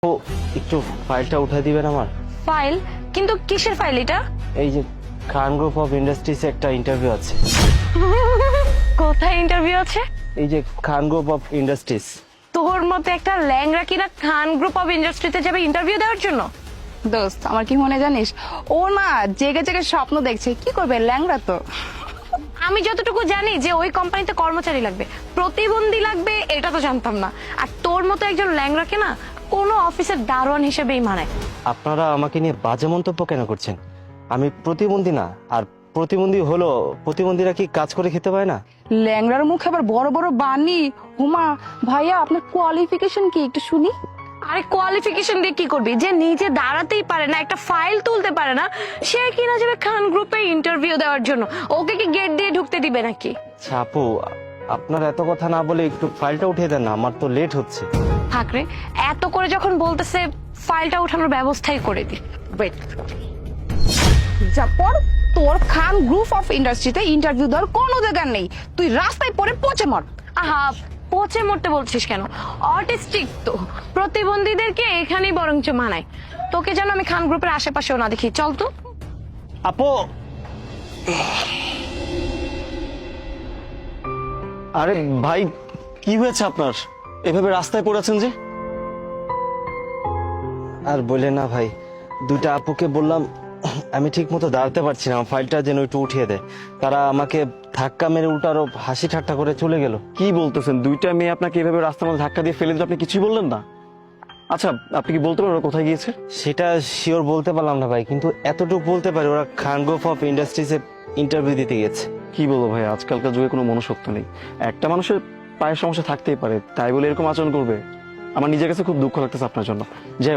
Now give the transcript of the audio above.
ও একটু ফাইলটা উঠাই দিবেন আমার। ফাইল? কিন্তু কিসের ফাইল এটা? এই যে খান গ্রুপ অফ ইন্ডাস্ট্রিজ একটা ইন্টারভিউ আছে। কোথায় ইন্টারভিউ আছে? এই যে খান গ্রুপ অফ ইন্ডাস্ট্রিজ। তোর মতো একটা ল্যাংড়া কিনা খান গ্রুপ অফ ইন্ডাস্ট্রিতে যাবে ইন্টারভিউ দেওয়ার জন্য? দোস্ত আমার কি মনে জানিস, ও না জেগে জেগে স্বপ্ন দেখছে। কি করবে, ল্যাংড়া তো। আমি যতটুকু জানি যে ওই কোম্পানিতে কর্মচারী লাগবে, প্রতিবন্ধী লাগবে, এটা তো জানতাম না। আর তোর মতো একজন ল্যাংড়াকে না কোনো অফিসের দারোয়ান হিসেবেই মানায়। আপনারা আমাকে নিয়ে বাজে মন্তব্য কেন করছেন? আমি প্রতিবন্ধী না, আর প্রতিবন্ধী হলো প্রতিবন্ধীরা কি কাজ করে খেতে পায় না? ল্যাংড়ার মুখে আবার বড় বড় বাণী। হুমা ভাইয়া, আপনার কোয়ালিফিকেশন কি একটু শুনি। আরে কোয়ালিফিকেশন দিয়ে কি করবি? যে নিজে দাঁড়াতেই পারে না, একটা ফাইল তুলতে পারে না, সে কিনা যাবে খান গ্রুপে ইন্টারভিউ দেওয়ার জন্য? ওকে কি গেট দিয়ে ঢুকতে দিবে নাকি? ছাপু, আপনার এত কথা না বলে একটু ফাইলটা উঠিয়ে দেন না, আমার তো লেট হচ্ছে। থাকরে এত করে যখন বলতেছে, ফাইলটা উঠানোর ব্যবস্থাই করে দি। ওয়েট, যারপর তোর খান গ্রুপ অফ ইন্ডাস্ট্রিতে ইন্টারভিউ দেওয়ার কোনো জায়গা নেই। তুই রাস্তায় পড়ে পচে মর। আহা, পচে মরতে বলছিস কেন? অটিস্টিক তো, প্রতিবন্ধীদেরকে এখানেই বরঞ্চ মানায়। তোকে যেন আমি খান গ্রুপের আশেপাশেও না দেখি। চল তো। আপু, আরে ভাই, কি হয়েছে আপনার? এভাবে রাস্তায় পড়েছেন যে? আর বলে না ভাই, দুইটা আপুকে বললাম আমি ঠিক মতো দাঁড়াতে পারছি না, ফাইলটা যেন একটু উঠিয়ে দেয়। তারা আমাকে ধাক্কা মেরে উল্টারও হাসি ঠাট্টা করে চলে গেল। কি বলতেছেন? দুইটা মেয়ে আপনাকে এভাবে রাস্তার মধ্যে ধাক্কা দিয়ে ফেলে দিল, আপনি কিছুই বললেন না? আচ্ছা, আপনি কি বলতে পারেন ওরা কোথায় গিয়েছে? সেটা শিওর বলতে পারলাম না ভাই, কিন্তু এতটুকু বলতে পারি ওরা খান গ্রুপ অফ ইন্ডাস্ট্রিজে ইন্টারভিউ দিতে গেছে। কি বলবো ভাই, আজকালকার যুগে কোনো মনুষ্যত্ব নেই। একটা মানুষের পায়ের সমস্যা থাকতেই পারে, তাই বলে এরকম আচরণ করবে? আমার নিজের কাছে খুব দুঃখ লাগতেছে আপনার জন্য। যাই হোক,